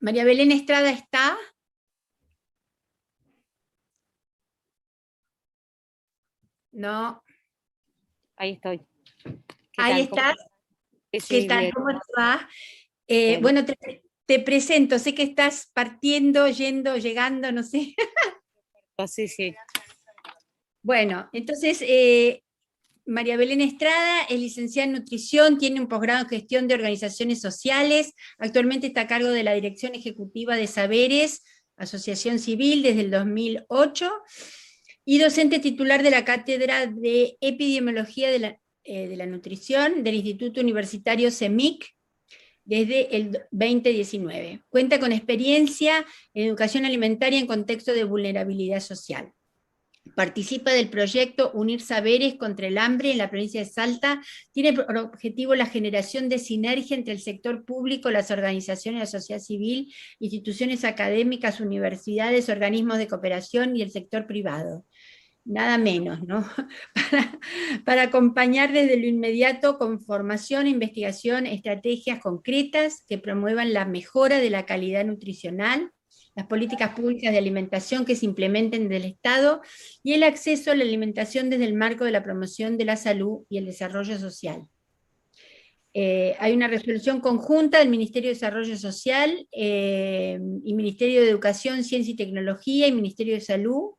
María Belén Estrada está. No. Ahí estoy. ¿Qué Ahí tal? estás. Sí, ¿Qué sí, tal? bien. ¿Cómo te va? Bien. Bueno, te presento. Sé que estás partiendo, yendo, llegando, no sé. Sí, sí. Bueno, entonces, María Belén Estrada es licenciada en nutrición, tiene un posgrado en gestión de organizaciones sociales, actualmente está a cargo de la Dirección Ejecutiva de Saberes, Asociación Civil, desde el 2008, y docente titular de la Cátedra de Epidemiología de la Nutrición del Instituto Universitario CEMIC, desde el 2019. Cuenta con experiencia en educación alimentaria en contexto de vulnerabilidad social. Participa del proyecto Unir Saberes contra el Hambre en la provincia de Salta. Tiene por objetivo la generación de sinergia entre el sector público, las organizaciones de la sociedad civil, instituciones académicas, universidades, organismos de cooperación y el sector privado. Nada menos, ¿no? Para acompañar desde lo inmediato con formación, investigación, estrategias concretas que promuevan la mejora de la calidad nutricional, las políticas públicas de alimentación que se implementen del Estado y el acceso a la alimentación desde el marco de la promoción de la salud y el desarrollo social. Hay una resolución conjunta del Ministerio de Desarrollo Social y Ministerio de Educación, Ciencia y Tecnología y Ministerio de Salud,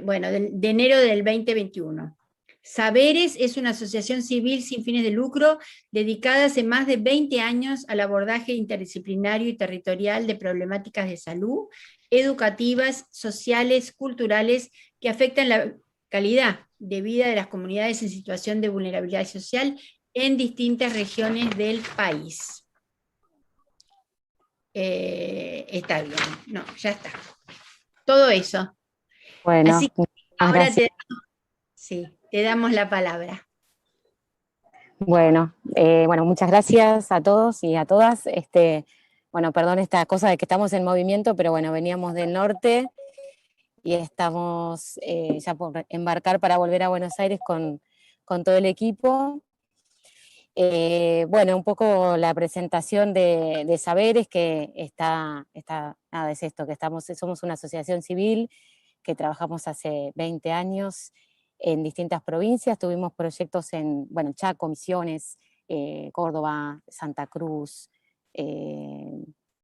bueno, de enero del 2021. Saberes es una asociación civil sin fines de lucro dedicada hace más de 20 años al abordaje interdisciplinario y territorial de problemáticas de salud, educativas, sociales, culturales, que afectan la calidad de vida de las comunidades en situación de vulnerabilidad social en distintas regiones del país. Está bien, no, ya está. Todo eso. Bueno, Así que muchas ahora gracias. te damos la palabra. Bueno, muchas gracias a todos y a todas. Bueno, perdón esta cosa de que estamos en movimiento, pero bueno, veníamos del norte y estamos ya por embarcar para volver a Buenos Aires con todo el equipo. Bueno, un poco la presentación de Saberes, que nada, es esto, que somos una asociación civil que trabajamos hace 20 años en distintas provincias. Tuvimos proyectos en, Chaco, Misiones, Córdoba, Santa Cruz,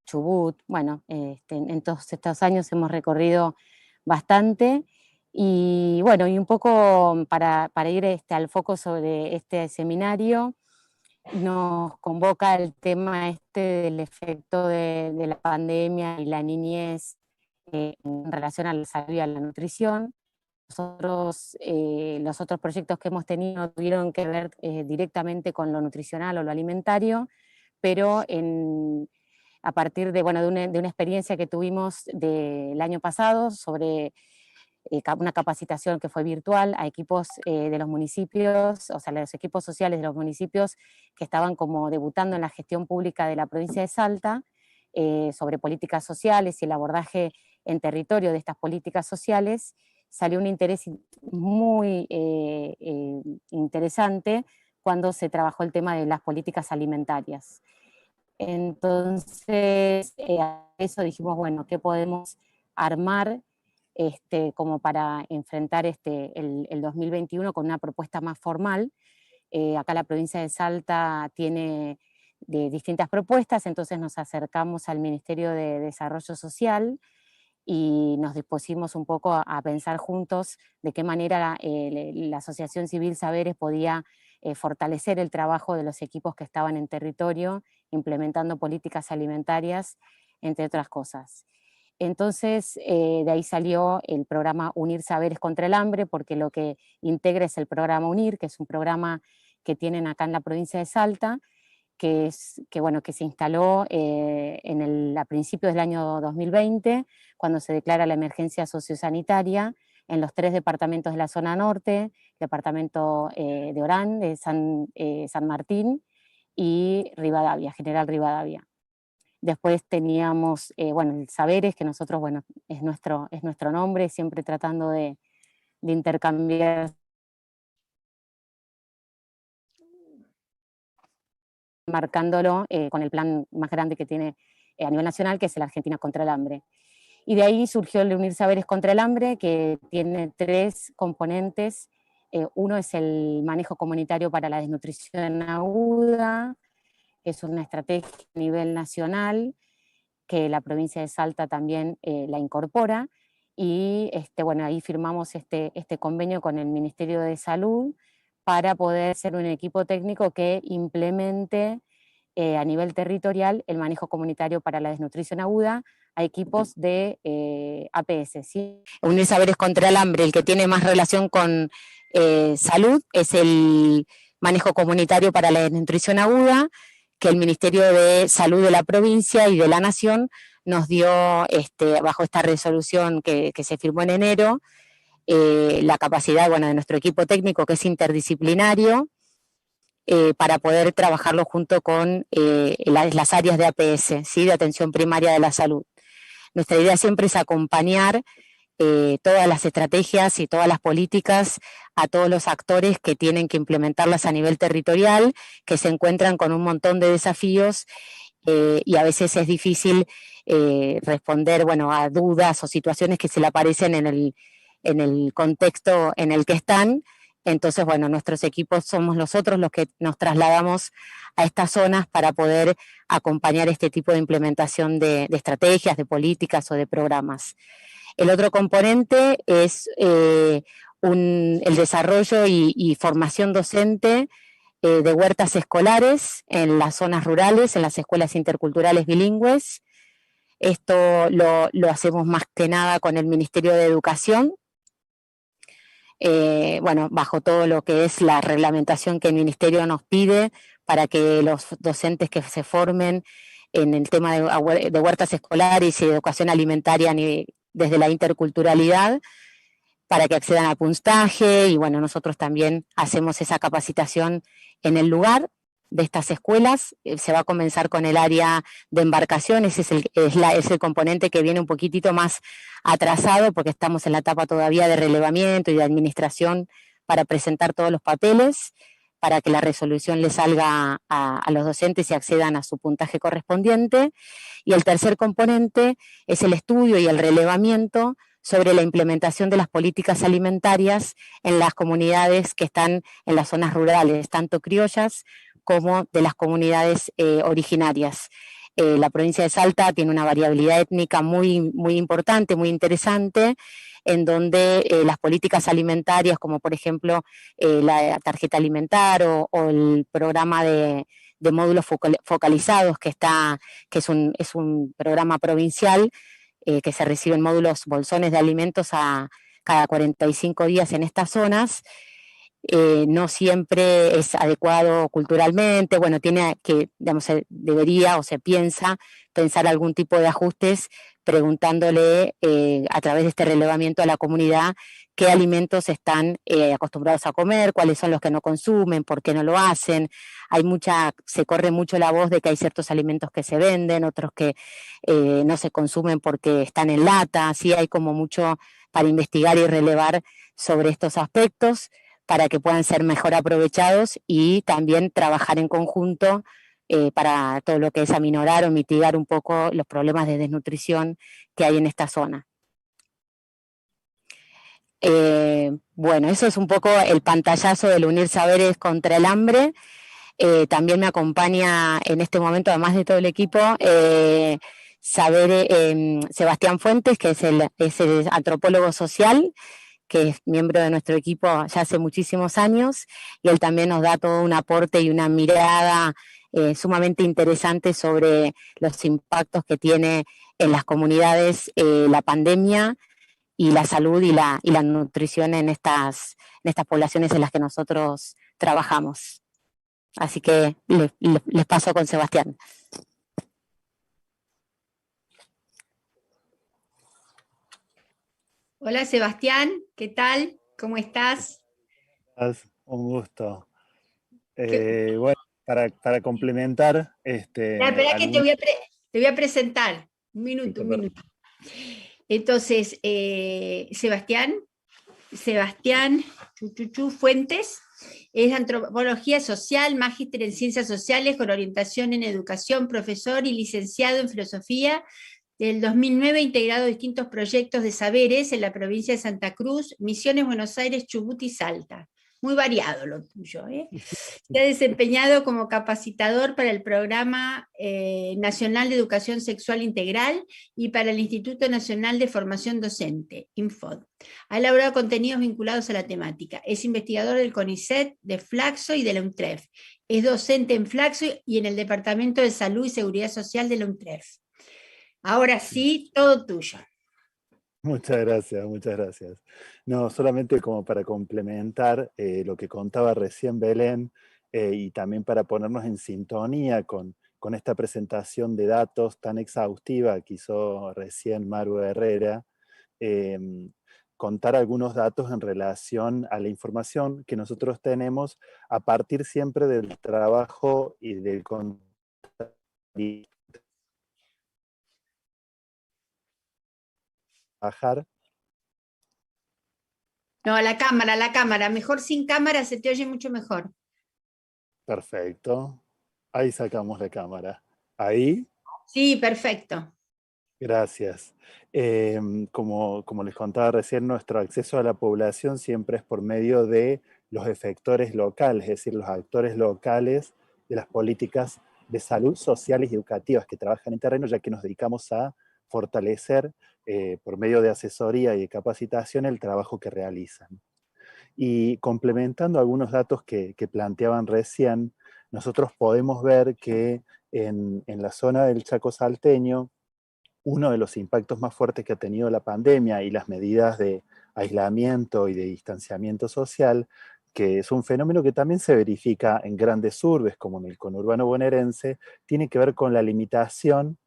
Chubut. En todos estos años hemos recorrido bastante. Y bueno, y un poco para ir al foco sobre este seminario, nos convoca el tema del efecto de la pandemia y la niñez en relación a la salud y a la nutrición. Los otros proyectos que hemos tenido no tuvieron que ver directamente con lo nutricional o lo alimentario, pero a partir de una experiencia que tuvimos del año pasado sobre una capacitación que fue virtual a equipos de los municipios, o sea, los equipos sociales de los municipios que estaban como debutando en la gestión pública de la provincia de Salta, sobre políticas sociales y el abordaje en territorio de estas políticas sociales. Salió un interés muy interesante cuando se trabajó el tema de las políticas alimentarias. Entonces, a eso dijimos, bueno, ¿qué podemos armar como para enfrentar el 2021 con una propuesta más formal? Acá la provincia de Salta tiene de distintas propuestas, entonces nos acercamos al Ministerio de Desarrollo Social y nos dispusimos un poco a pensar juntos de qué manera la Asociación Civil Saberes podía fortalecer el trabajo de los equipos que estaban en territorio, implementando políticas alimentarias, entre otras cosas. Entonces, de ahí salió el programa Unir Saberes contra el Hambre, porque lo que integra es el programa Unir, que es un programa que tienen acá en la provincia de Salta, que se instaló a principios del año 2020, cuando se declara la emergencia sociosanitaria en los 3 departamentos de la zona norte, departamento de Orán, de San Martín y Rivadavia, General Rivadavia. Después teníamos, el Saberes, que nosotros, es nuestro nombre, siempre tratando de intercambiar, marcándolo con el plan más grande que tiene a nivel nacional, que es el Argentina contra el Hambre. Y de ahí surgió el Unir Saberes contra el Hambre, que tiene 3 componentes. Uno es el manejo comunitario para la desnutrición aguda, que es una estrategia a nivel nacional, que la provincia de Salta también la incorpora, y bueno, ahí firmamos este convenio con el Ministerio de Salud para poder ser un equipo técnico que implemente a nivel territorial el manejo comunitario para la desnutrición aguda a equipos de APS. ¿Sí? Unir Saberes contra el Hambre, el que tiene más relación con salud, es el manejo comunitario para la desnutrición aguda, que el Ministerio de Salud de la provincia y de la Nación nos dio, bajo esta resolución que se firmó en enero, la capacidad, bueno, de nuestro equipo técnico, que es interdisciplinario, para poder trabajarlo junto con las áreas de APS, ¿sí? De atención primaria de la salud. Nuestra idea siempre es acompañar todas las estrategias y todas las políticas a todos los actores que tienen que implementarlas a nivel territorial, que se encuentran con un montón de desafíos y a veces es difícil responder, bueno, a dudas o situaciones que se le aparecen en el contexto en el que están. Entonces, bueno, nuestros equipos somos nosotros los que nos trasladamos a estas zonas para poder acompañar este tipo de implementación de estrategias, de políticas o de programas. El otro componente es el desarrollo y formación docente de huertas escolares en las zonas rurales, en las escuelas interculturales bilingües. Esto lo hacemos más que nada con el Ministerio de Educación, bueno, bajo todo lo que es la reglamentación que el Ministerio nos pide para que los docentes que se formen en el tema de huertas escolares y de educación alimentaria desde la interculturalidad, para que accedan al puntaje, y bueno, nosotros también hacemos esa capacitación en el lugar de estas escuelas. Se va a comenzar con el área de embarcaciones, es el componente que viene un poquitito más atrasado, porque estamos en la etapa todavía de relevamiento y de administración para presentar todos los papeles, para que la resolución le salga a los docentes y accedan a su puntaje correspondiente. Y el tercer componente es el estudio y el relevamiento sobre la implementación de las políticas alimentarias en las comunidades que están en las zonas rurales, tanto criollas como de las comunidades originarias. La provincia de Salta tiene una variabilidad étnica muy, muy importante, muy interesante, en donde las políticas alimentarias, como por ejemplo la tarjeta alimentar o el programa de módulos focalizados, que es un programa provincial, que se reciben módulos, bolsones de alimentos a cada 45 días en estas zonas, no siempre es adecuado culturalmente. Bueno, tiene que, digamos, debería o se pensar algún tipo de ajustes, preguntándole a través de este relevamiento a la comunidad qué alimentos están acostumbrados a comer, cuáles son los que no consumen, por qué no lo hacen. Se corre mucho la voz de que hay ciertos alimentos que se venden, otros que no se consumen porque están en lata. Sí, hay como mucho para investigar y relevar sobre estos aspectos, para que puedan ser mejor aprovechados y también trabajar en conjunto para todo lo que es aminorar o mitigar un poco los problemas de desnutrición que hay en esta zona. Bueno, eso es un poco el pantallazo del Unir Saberes contra el Hambre. También me acompaña en este momento, además de todo el equipo, Sebastián Fuentes, que es el antropólogo social, que es miembro de nuestro equipo ya hace muchísimos años, y él también nos da todo un aporte y una mirada sumamente interesante sobre los impactos que tiene en las comunidades la pandemia y la salud y la nutrición en estas poblaciones en las que nosotros trabajamos. Así que les paso con Sebastián. Hola Sebastián, ¿qué tal? ¿Cómo estás? Un gusto. Bueno, para complementar, Espera que te voy a presentar. Un minuto, un minuto. Entonces, Sebastián Fuentes Es antropología social, magíster en ciencias sociales con orientación en educación, profesor y licenciado en filosofía. Del 2009 integrado a distintos proyectos de saberes en la provincia de Santa Cruz, Misiones, Buenos Aires, Chubut y Salta. Muy variado lo tuyo, ¿eh? Se ha desempeñado como capacitador para el Programa Nacional de Educación Sexual Integral y para el Instituto Nacional de Formación Docente, INFOD. Ha elaborado contenidos vinculados a la temática. Es investigador del CONICET, de Flaxo y de la UNTREF. Es docente en Flaxo y en el Departamento de Salud y Seguridad Social de la UNTREF. Ahora sí, todo tuyo. Muchas gracias, muchas gracias. No, solamente como para complementar lo que contaba recién Belén y también para ponernos en sintonía con esta presentación de datos tan exhaustiva que hizo recién Maru Herrera, contar algunos datos en relación a la información que nosotros tenemos a partir siempre del trabajo y del contacto. No, la cámara. Mejor sin cámara se te oye mucho mejor. Perfecto. Ahí sacamos la cámara. Ahí. Sí, perfecto. Gracias. Como les contaba recién, nuestro acceso a la población siempre es por medio de los efectores locales, es decir, los actores locales de las políticas de salud sociales y educativas que trabajan en terreno, ya que nos dedicamos a fortalecer por medio de asesoría y de capacitación el trabajo que realizan. Y complementando algunos datos que planteaban recién, nosotros podemos ver que en la zona del Chaco salteño, uno de los impactos más fuertes que ha tenido la pandemia y las medidas de aislamiento y de distanciamiento social, que es un fenómeno que también se verifica en grandes urbes, como en el conurbano bonaerense, tiene que ver con la limitación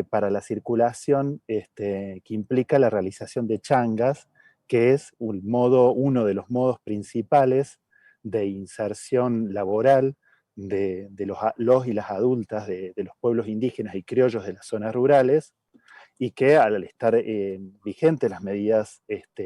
para la circulación que implica la realización de changas, que es uno de los modos principales de inserción laboral de los y las adultas de los pueblos indígenas y criollos de las zonas rurales, y que al estar vigentes las medidas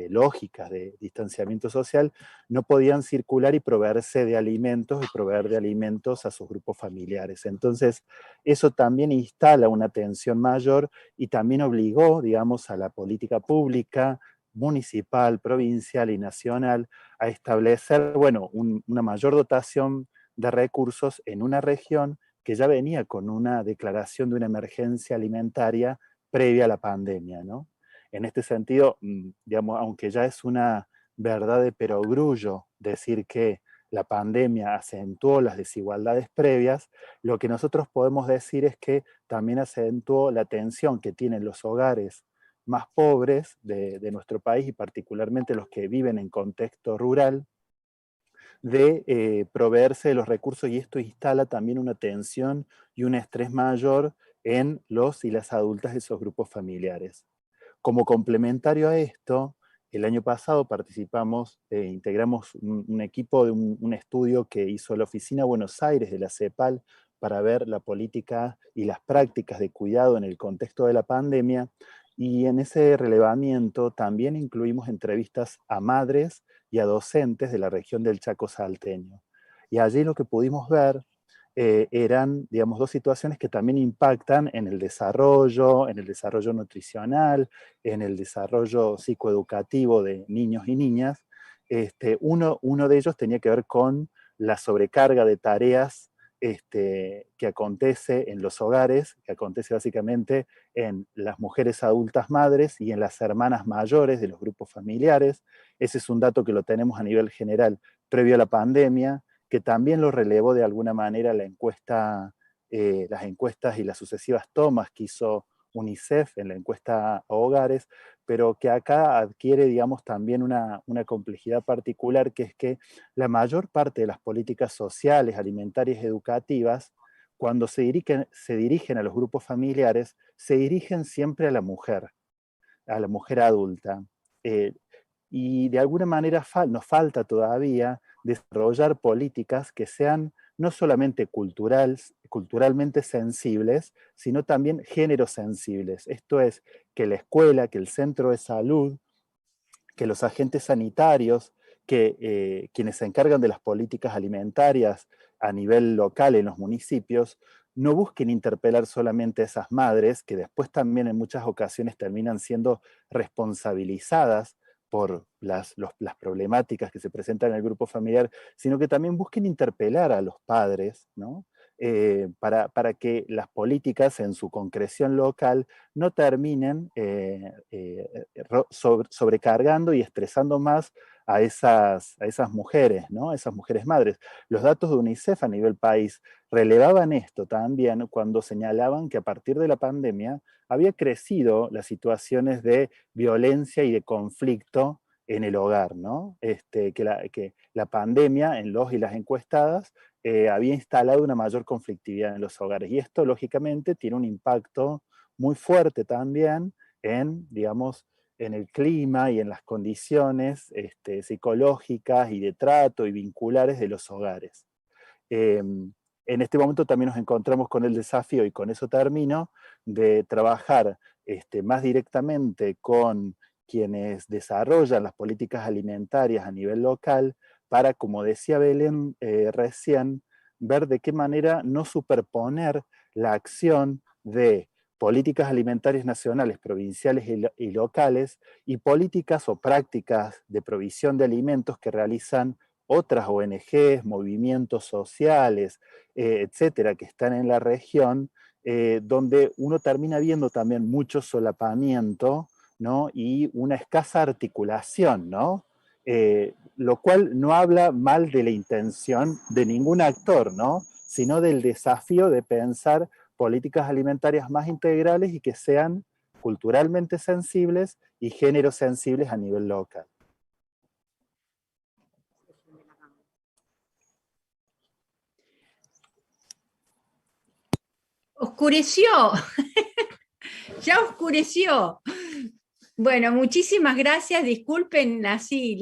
lógicas de distanciamiento social, no podían circular y proveerse de alimentos y proveer de alimentos a sus grupos familiares. Entonces, eso también instala una tensión mayor y también obligó, digamos, a la política pública, municipal, provincial y nacional a establecer, bueno, una mayor dotación de recursos en una región que ya venía con una declaración de una emergencia alimentaria previa a la pandemia, ¿no? En este sentido, digamos, aunque ya es una verdad de perogrullo decir que la pandemia acentuó las desigualdades previas, lo que nosotros podemos decir es que también acentuó la tensión que tienen los hogares más pobres de nuestro país y particularmente los que viven en contexto rural, de proveerse de los recursos, y esto instala también una tensión y un estrés mayor en los y las adultas de esos grupos familiares. Como complementario a esto, el año pasado integramos un equipo de un estudio que hizo la Oficina Buenos Aires de la CEPAL para ver la política y las prácticas de cuidado en el contexto de la pandemia, y en ese relevamiento también incluimos entrevistas a madres y a docentes de la región del Chaco salteño. Y allí lo que pudimos ver eran, digamos, dos situaciones que también impactan en el desarrollo nutricional, en el desarrollo psicoeducativo de niños y niñas. Uno de ellos tenía que ver con la sobrecarga de tareas que acontece en los hogares, que acontece básicamente en las mujeres adultas madres y en las hermanas mayores de los grupos familiares. Ese es un dato que lo tenemos a nivel general previo a la pandemia, que también lo relevó de alguna manera las encuestas y las sucesivas tomas que hizo UNICEF en la encuesta a hogares, pero que acá adquiere, digamos, también una complejidad particular, que es que la mayor parte de las políticas sociales, alimentarias y educativas, cuando se dirigen a los grupos familiares, se dirigen siempre a la mujer adulta. Y de alguna manera nos falta todavía desarrollar políticas que sean no solamente culturalmente sensibles, sino también género sensibles. Esto es, que la escuela, que el centro de salud, que los agentes sanitarios que quienes se encargan de las políticas alimentarias a nivel local en los municipios no busquen interpelar solamente a esas madres, que después también en muchas ocasiones terminan siendo responsabilizadas por las problemáticas que se presentan en el grupo familiar, sino que también busquen interpelar a los padres, ¿no? Para que las políticas en su concreción local no terminen sobrecargando y estresando más a esas mujeres, ¿no? A esas mujeres madres. Los datos de UNICEF a nivel país relevaban esto también cuando señalaban que a partir de la pandemia había crecido las situaciones de violencia y de conflicto en el hogar, ¿no? Que la pandemia en los y las encuestadas había instalado una mayor conflictividad en los hogares. Y esto, lógicamente, tiene un impacto muy fuerte también en, digamos, en el clima y en las condiciones psicológicas y de trato y vinculares de los hogares. En este momento también nos encontramos con el desafío, y con eso termino, de trabajar más directamente con quienes desarrollan las políticas alimentarias a nivel local para, como decía Belén recién, ver de qué manera no superponer la acción de políticas alimentarias nacionales, provinciales y locales, y políticas o prácticas de provisión de alimentos que realizan otras ONGs, movimientos sociales, etcétera, que están en la región, donde uno termina viendo también mucho solapamiento, ¿no? Y una escasa articulación, ¿no? Lo cual no habla mal de la intención de ningún actor, ¿no? Sino del desafío de pensar políticas alimentarias más integrales y que sean culturalmente sensibles y género sensibles a nivel local. Oscureció, ya oscureció. Bueno, muchísimas gracias, disculpen así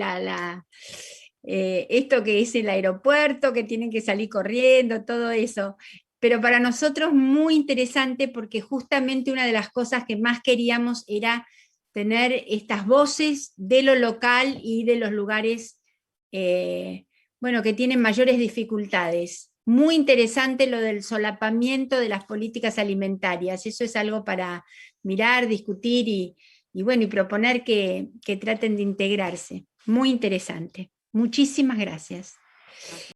esto que es el aeropuerto, que tienen que salir corriendo, todo eso. Pero para nosotros muy interesante porque justamente una de las cosas que más queríamos era tener estas voces de lo local y de los lugares, bueno, que tienen mayores dificultades. Muy interesante lo del solapamiento de las políticas alimentarias. Eso es algo para mirar, discutir y bueno, y proponer que traten de integrarse. Muy interesante. Muchísimas gracias.